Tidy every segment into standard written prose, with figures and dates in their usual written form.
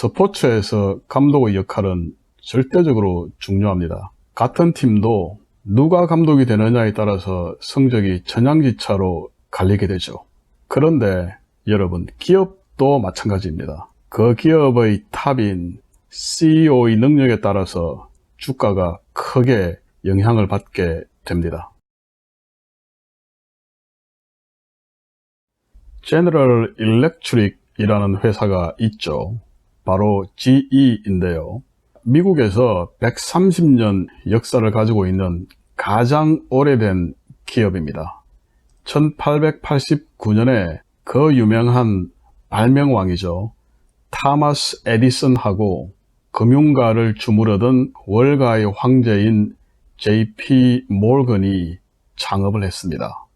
스포츠에서 감독의 역할은 절대적으로 중요합니다. 같은 팀도 누가 감독이 되느냐에 따라서 성적이 천양지차로 갈리게 되죠. 그런데 여러분, 기업도 마찬가지입니다. 그 기업의 탑인 CEO의 능력에 따라서 주가가 크게 영향을 받게 됩니다. 제너럴 일렉트릭이라는 회사가 있죠. 바로 GE인데요. 미국에서 130년 역사를 가지고 있는 가장 오래된 기업입니다. 1889년에 그 유명한 발명왕이죠. 타마스 에디슨하고 금융가를 주무르던 월가의 황제인 JP 몰건이 창업을 했습니다.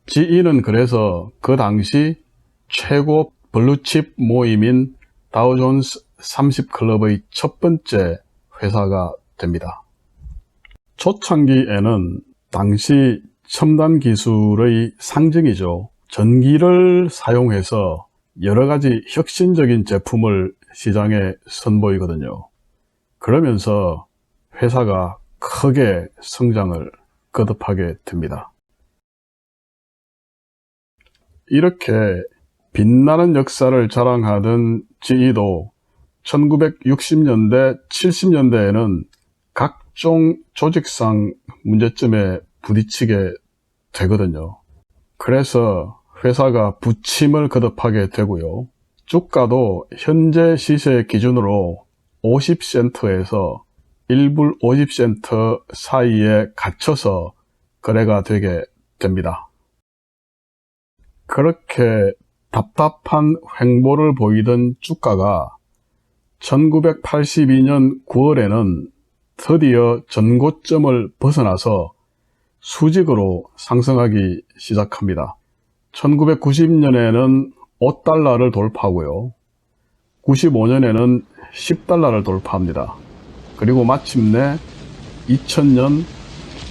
GE는 그래서 그 당시 최고 블루칩 모임인 다우존스 30클럽의 첫 번째 회사가 됩니다. 초창기에는 당시 첨단 기술의 상징이죠. 전기를 사용해서 여러가지 혁신적인 제품을 시장에 선보이거든요. 그러면서 회사가 크게 성장을 거듭하게 됩니다. 이렇게 빛나는 역사를 자랑하던 GE도 1960년대, 70년대에는 각종 조직상 문제점에 부딪히게 되거든요. 그래서 회사가 부침을 거듭하게 되고요. 주가도 현재 시세 기준으로 50센트에서 1불 50센트 사이에 갇혀서 거래가 되게 됩니다. 그렇게 답답한 횡보를 보이던 주가가 1982년 9월에는 드디어 전고점을 벗어나서 수직으로 상승하기 시작합니다. 1990년에는 5달러를 돌파하고요. 95년에는 10달러를 돌파합니다. 그리고 마침내 2000년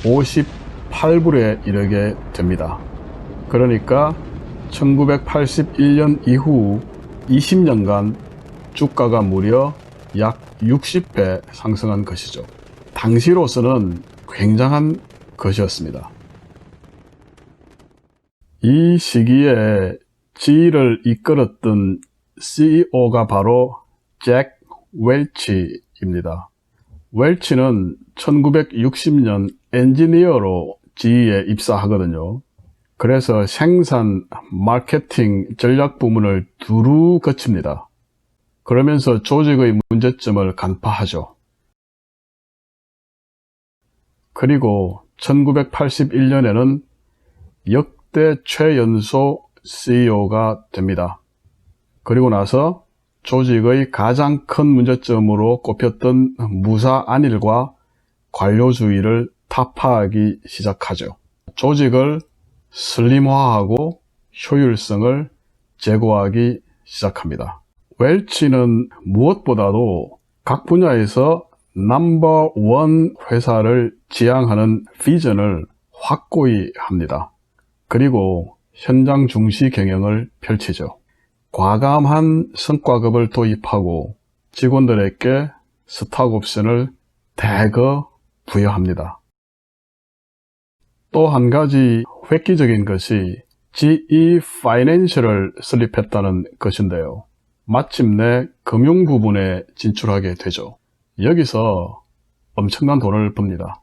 58불에 이르게 됩니다. 그러니까 1981년 이후 20년간 주가가 무려 약 60배 상승한 것이죠. 당시로서는 굉장한 것이었습니다. 이 시기에 GE를 이끌었던 CEO가 바로 잭 웰치입니다. 웰치는 1960년 엔지니어로 GE에 입사하거든요. 그래서 생산, 마케팅, 전략 부문을 두루 거칩니다. 그러면서 조직의 문제점을 간파하죠. 그리고 1981년에는 역대 최연소 CEO가 됩니다. 그리고 나서 조직의 가장 큰 문제점으로 꼽혔던 무사 안일과 관료주의를 타파하기 시작하죠. 조직을 슬림화하고 효율성을 제고하기 시작합니다. 웰치는 무엇보다도 각 분야에서 넘버 원 회사를 지향하는 비전을 확고히 합니다. 그리고 현장 중시 경영을 펼치죠. 과감한 성과급을 도입하고 직원들에게 스탁 옵션을 대거 부여합니다. 또 한 가지 획기적인 것이 GE 파이낸셜을 설립했다는 것인데요. 마침내 금융 부분에 진출하게 되죠. 여기서 엄청난 돈을 봅니다.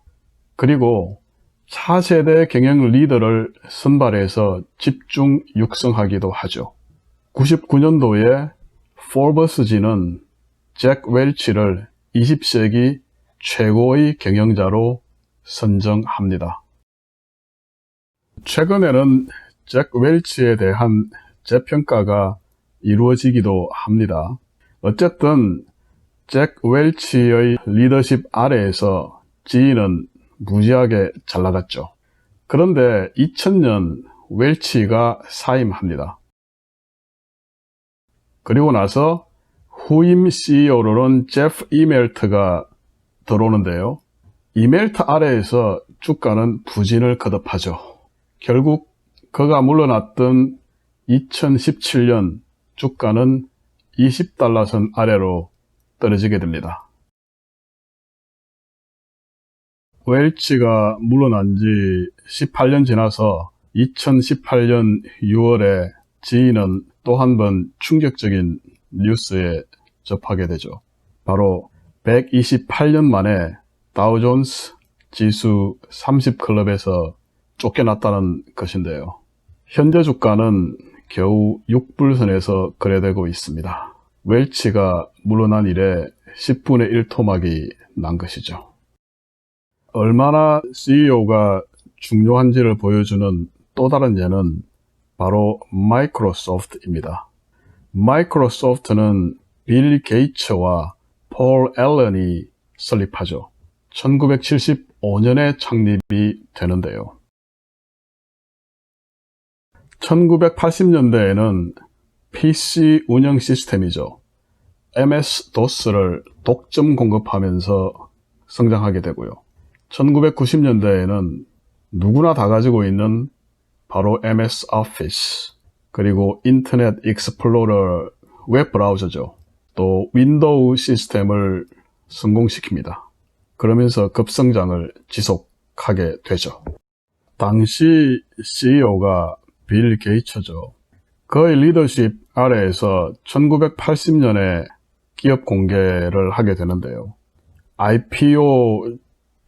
그리고 차세대 경영 리더를 선발해서 집중 육성하기도 하죠. 99년도에 포브스지는 잭 웰치를 20세기 최고의 경영자로 선정합니다. 최근에는 잭 웰치에 대한 재평가가 이루어지기도 합니다. 어쨌든 잭 웰치의 리더십 아래에서 GE는 무지하게 잘 나갔죠. 그런데 2000년 웰치가 사임합니다. 그리고 나서 후임 CEO로는 제프 이멜트가 들어오는데요. 이멜트 아래에서 주가는 부진을 거듭하죠. 결국 그가 물러났던 2017년 주가는 $20 선 아래로 떨어지게 됩니다. 웰치가 물러난 지 18년 지나서 2018년 6월에 지인은 또 한 번 충격적인 뉴스에 접하게 되죠. 바로 128년 만에 다우존스 지수 30클럽에서 쫓겨났다는 것인데요. 현재 주가는 겨우 6불선에서 거래되고 있습니다. 웰치가 물러난 이래 10분의 1 토막이 난 것이죠. 얼마나 CEO가 중요한지를 보여주는 또 다른 예는 바로 마이크로소프트입니다. 마이크로소프트는 빌 게이츠와 폴 앨런이 설립하죠. 1975년에 창립이 되는데요. 1980년대에는 PC 운영 시스템이죠. MS-DOS를 독점 공급하면서 성장하게 되고요. 1990년대에는 누구나 다 가지고 있는 바로 MS Office, 그리고 인터넷 익스플로러 웹 브라우저죠. 또 윈도우 시스템을 성공시킵니다. 그러면서 급성장을 지속하게 되죠. 당시 CEO가 빌 게이츠죠. 그의 리더십 아래에서 1980년에 기업 공개를 하게 되는데요. IPO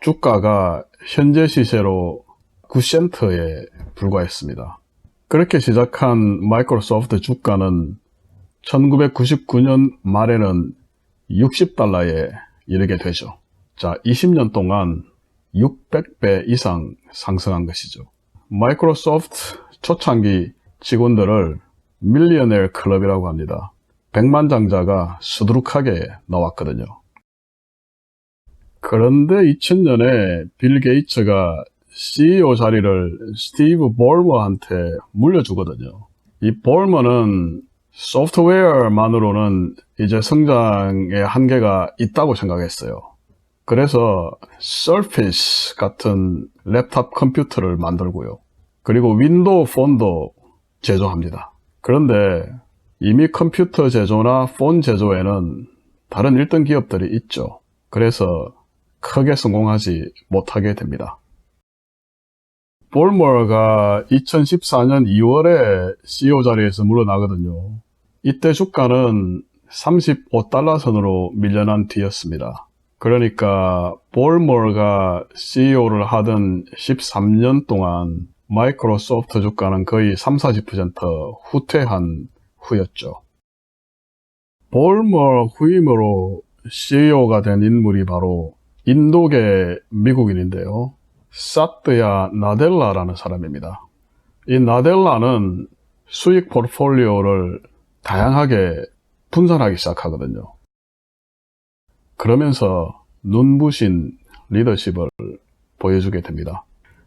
주가가 현재 시세로 9센트에 불과했습니다. 그렇게 시작한 마이크로소프트 주가는 1999년 말에는 $60에 이르게 되죠. 자, 20년 동안 600배 이상 상승한 것이죠. 마이크로소프트 초창기 직원들을 밀리어넬 클럽이라고 합니다. 백만장자가 수두룩하게 나왔거든요. 그런데 2000년에 빌 게이츠가 CEO 자리를 스티브 볼머한테 물려주거든요. 이 볼머는 소프트웨어만으로는 이제 성장의 한계가 있다고 생각했어요. 그래서 서피스 같은 랩탑 컴퓨터를 만들고요. 그리고 윈도우 폰도 제조합니다. 그런데 이미 컴퓨터 제조나 폰 제조에는 다른 1등 기업들이 있죠. 그래서 크게 성공하지 못하게 됩니다. 볼머가 2014년 2월에 CEO 자리에서 물러나거든요. 이때 주가는 $35 선으로 밀려난 뒤였습니다. 그러니까 볼머가 CEO를 하던 13년 동안 마이크로소프트 주가는 거의 30-40% 후퇴한 후였죠. 볼머 후임으로 CEO가 된 인물이 바로 인도계 미국인인데요. 사트야 나델라라는 사람입니다. 이 나델라는 수익 포트폴리오를 다양하게 분산하기 시작하거든요. 그러면서 눈부신 리더십을 보여주게 됩니다.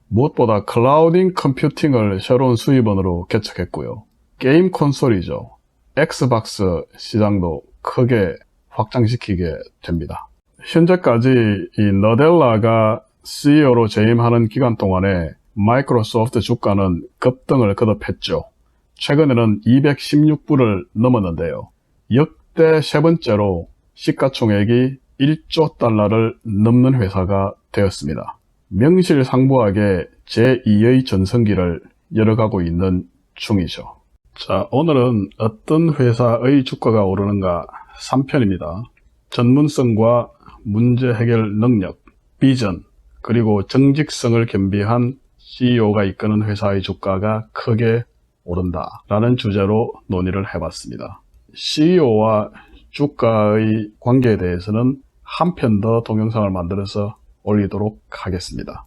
무엇보다 클라우딩 컴퓨팅을 새로운 수입원으로 개척했고요. 게임 콘솔이죠. 엑스박스 시장도 크게 확장시키게 됩니다. 현재까지 이 나델라가 CEO로 재임하는 기간 동안에 마이크로소프트 주가는 급등을 거듭했죠. 최근에는 216불을 넘었는데요. 역대 세 번째로 시가총액이 1조 달러를 넘는 회사가 되었습니다. 명실상부하게 제2의 전성기를 열어가고 있는 중이죠. 자, 오늘은 어떤 회사의 주가가 오르는가 3편입니다. 전문성과 문제 해결 능력, 비전, 그리고 정직성을 겸비한 CEO가 이끄는 회사의 주가가 크게 오른다 라는 주제로 논의를 해봤습니다. CEO와 주가의 관계에 대해서는 한 편 더 동영상을 만들어서 올리도록 하겠습니다.